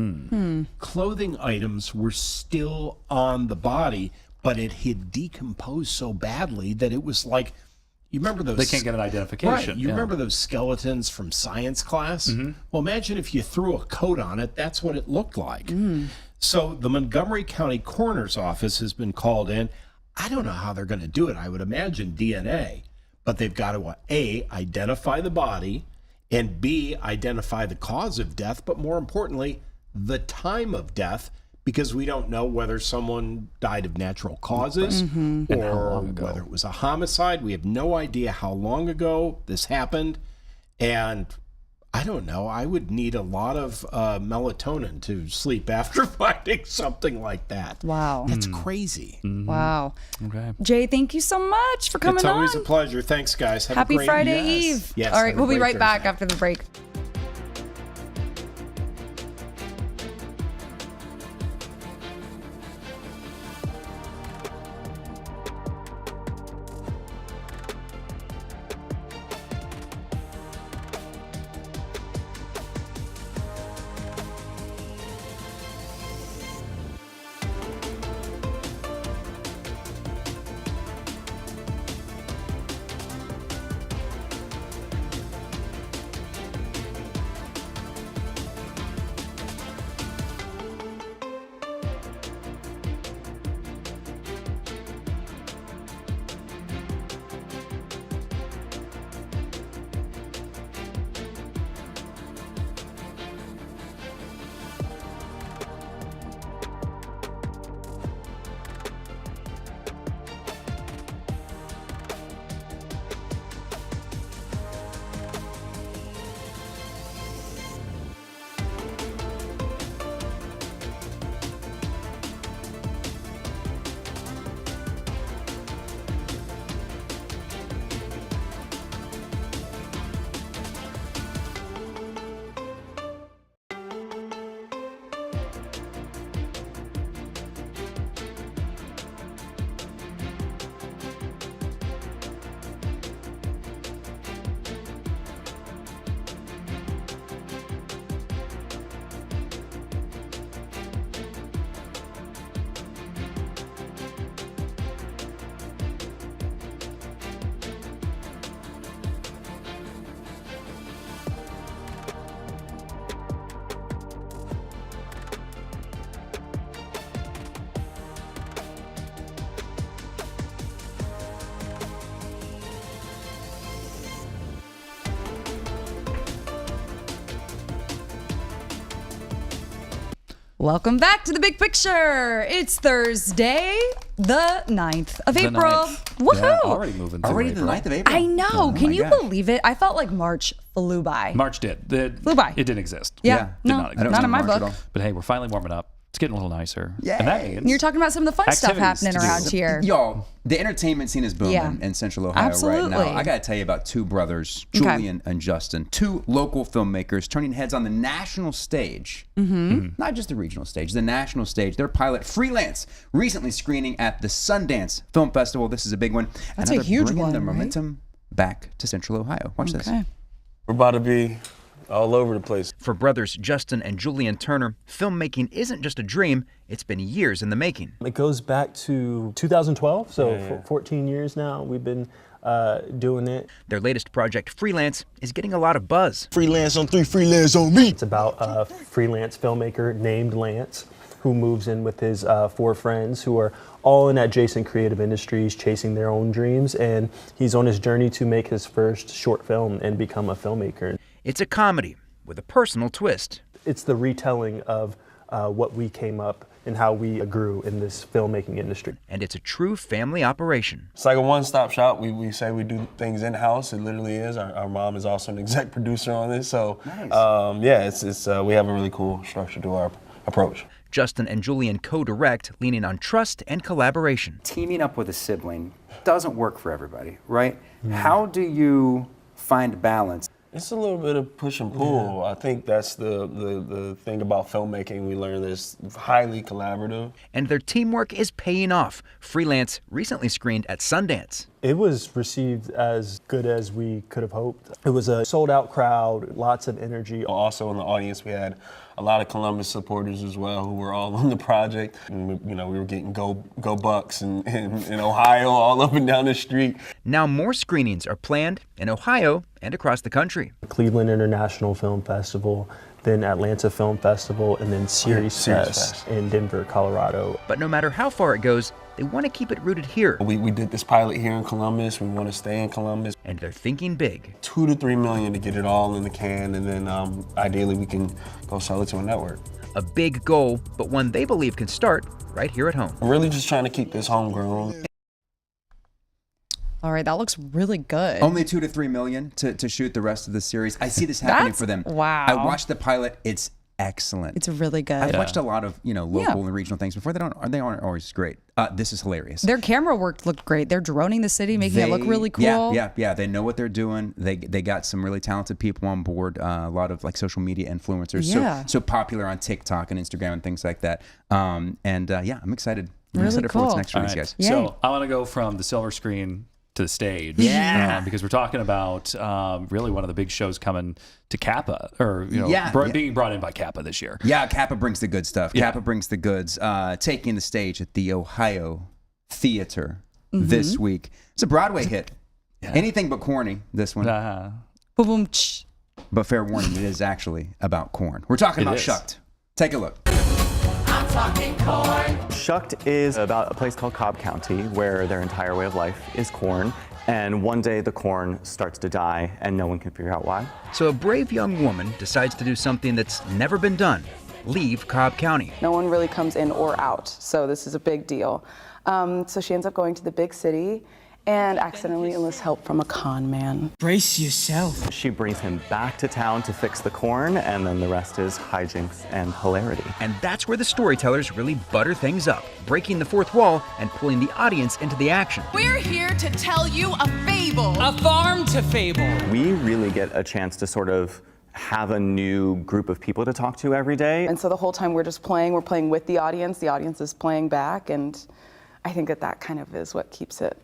Clothing items were still on the body, but it had decomposed so badly that it was like, you remember those? They can't get an identification. Right. You remember those skeletons from science class? Well, imagine if you threw a coat on it, that's what it looked like. So the Montgomery County Coroner's Office has been called in. I don't know how they're going to do it. I would imagine DNA. But they've got to, A, identify the body, and B, identify the cause of death, but more importantly, the time of death, because we don't know whether someone died of natural causes or whether it was a homicide. We have no idea how long ago this happened. And I don't know. I would need a lot of melatonin to sleep after finding something like that. Wow. That's crazy. Wow. Okay. Jay, thank you so much for coming It's always on. a pleasure. Thanks, guys. Have Happy a great Friday Yes. Eve. Yes, All right, have a we'll be great right back Thursday. after the break. Welcome back to The Big Picture. It's Thursday, the 9th of April. Woohoo! Yeah, already moving through Already the April. 9th of April. I know. Oh Can my you gosh. believe it? I felt like March flew by. March did. Flew by. It didn't exist. Yeah. Did No, not exist. not in my March at book. all. But hey, we're finally warming up. It's getting a little nicer. Yay. And that means You're talking about some of the fun stuff activities happening to do. around here. Y'all, the entertainment scene is booming Yeah. in Central Ohio Absolutely. right now. I got to tell you about two brothers, Okay. Julian and Justin, two local filmmakers turning heads on the national stage. Not just the regional stage, the national stage. Their pilot, Freelance, recently screening at the Sundance Film Festival. This is a big one. That's And a they're huge bringing one, the right? momentum back to Central Ohio. Watch this. Okay. We're about to be all over the place. For brothers Justin and Julian Turner, filmmaking isn't just a dream, it's been years in the making. It goes back to 2012, so 14 years now we've been doing it. Their latest project, Freelance, is getting a lot of buzz. Freelance on 3, freelance on me. It's about a freelance filmmaker named Lance who moves in with his 4 friends who are all in adjacent creative industries chasing their own dreams, and he's on his journey to make his first short film and become a filmmaker. It's a comedy with a personal twist. It's the retelling of what we came up and how we grew in this filmmaking industry. And it's a true family operation. It's like a one-stop shop. We say we do things in-house. It literally is. Our mom is also an exec producer on this. So Nice. it's we have a really cool structure to our approach. Justin and Julian co-direct, leaning on trust and collaboration. Teaming up with a sibling doesn't work for everybody, right? How do you find balance? It's a little bit of push and pull. Yeah. I think that's the thing about filmmaking. We learn that it's highly collaborative. And their teamwork is paying off. Freelance recently screened at Sundance. It was received as good as we could have hoped. It was a sold-out crowd, lots of energy. Also in the audience, we had a lot of Columbus supporters as well who were all on the project. And we were getting go Bucks in Ohio all up and down the street. Now more screenings are planned in Ohio and across the country. Cleveland International Film Festival, then Atlanta Film Festival, and then Series Fest in Denver, Colorado. But no matter how far it goes, they want to keep it rooted here. We did this pilot here in Columbus. We want to stay in Columbus. And they're thinking big. $2 to $3 million to get it all in the can, and then ideally we can go sell it to a network. A big goal, but one they believe can start right here at home. I'm really just trying to keep this homegrown. All right, that looks really good. Only $2 to $3 million to shoot the rest of the series. I see this happening for them. Wow. I watched the pilot. It's excellent. It's really good. I've watched a lot of local and regional things before. They aren't always great. This is hilarious. Their camera work looked great. They're droning the city, making it look really cool. Yeah. They know what they're doing. They got some really talented people on board. A lot of like social media influencers. Yeah. So popular on TikTok and Instagram and things like that. I'm excited. I'm Really excited for cool. what's next for All these right. guys. Yay. So I want to go from the silver screen to the stage. Yeah. Because we're talking about really one of the big shows coming to Kappa, or being brought in by Kappa this year. Yeah, Kappa brings the good stuff. Yeah. Kappa brings the goods. Taking the stage at the Ohio Theater this week. It's a Broadway hit. Yeah. Anything but corny, this one. Boom, boom, tsh. But fair warning, it is actually about corn. We're talking about is. Shucked. Take a look. Shucked is about a place called Cobb County where their entire way of life is corn. And one day the corn starts to die and no one can figure out why. So a brave young woman decides to do something that's never been done. Leave Cobb County. No one really comes in or out, so this is a big deal. So she ends up going to the big city and accidentally enlists help from a con man. Brace yourself. She brings him back to town to fix the corn, and then the rest is hijinks and hilarity. And that's where the storytellers really butter things up, breaking the fourth wall and pulling the audience into the action. We're here to tell you a fable. A farm to fable. We really get a chance to sort of have a new group of people to talk to every day. And so the whole time we're playing with the audience is playing back, and I think that kind of is what keeps it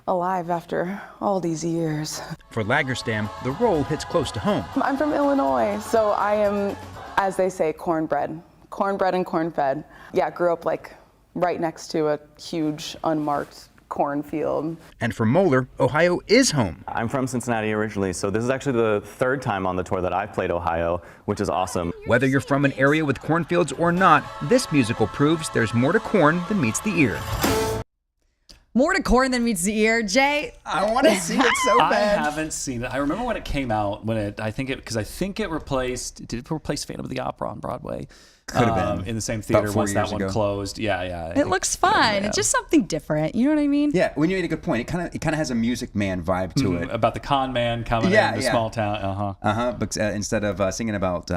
alive after all these years. For Lagerstam, the role hits close to home. I'm from Illinois, so I am, as they say, cornbread and corn-fed. Yeah, grew up like right next to a huge unmarked cornfield. And for Moeller, Ohio is home. I'm from Cincinnati originally, so this is actually the third time on the tour that I've played Ohio, which is awesome. Whether you're from an area with cornfields or not, this musical proves there's more to corn than meets the ear. More to corn than meets the ear. Jay, I want to see it so bad. I haven't seen it. I remember when it came out, because I think it replaced, did it replace Phantom of the Opera on Broadway? Could have been in the same theater about 4 once that years one ago. closed. Yeah. It looks fun. It's just something different. You know what I mean? Yeah, when you made a good point, it kind of has a Music Man vibe to it. About the con man coming in the small town. But instead of singing about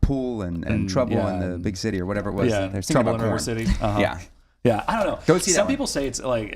pool and trouble in the big city or whatever it was, they're singing Trouble about in River corn. City. Yeah, I don't know. Go see that Some one. people say it's like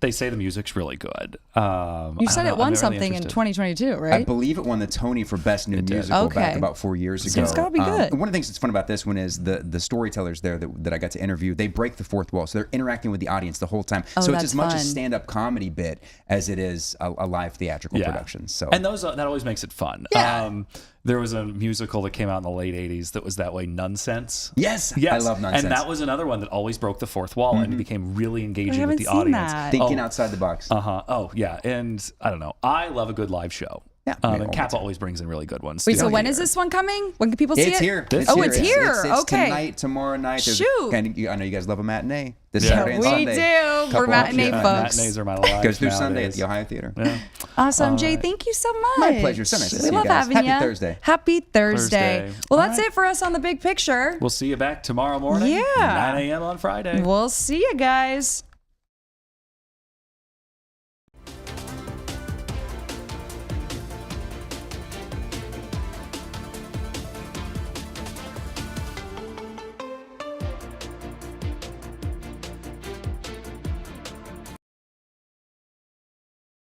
they say the music's really good. You said it won something in 2022, right? I believe it won the Tony for Best New Musical back about 4 years ago. It's gotta be good. One of the things that's fun about this one is the storytellers there that I got to interview, they break the fourth wall. So they're interacting with the audience the whole time. So it's as much a stand-up comedy bit as it is a live theatrical production. So And that always makes it fun. Yeah. There was a musical that came out in the late 80s that was that way, Nonsense. Yes. I love Nonsense. And that was another one that always broke the fourth wall and became really engaging with the seen audience. that. Thinking outside the box. Oh, yeah. And I don't know. I love a good live show. Yeah, and Kappa always brings in really good ones. Wait, so when is this one coming? When can people see it? It's here. It's here. It's Okay. tonight, tomorrow night. Shoot. I know you guys love a matinee. This Saturday and we Sunday. do. We're matinee folks. Matinees are my life. Goes through Sunday at nowadays. the Ohio Theater. Yeah. Awesome, Jay. Thank you so much. My pleasure. So nice to see We you love guys. having Happy you. Thursday. Happy Thursday. Thursday. Well, that's it for us on the big picture. We'll see you back tomorrow morning. Yeah. 9 a.m. on Friday. We'll see you guys.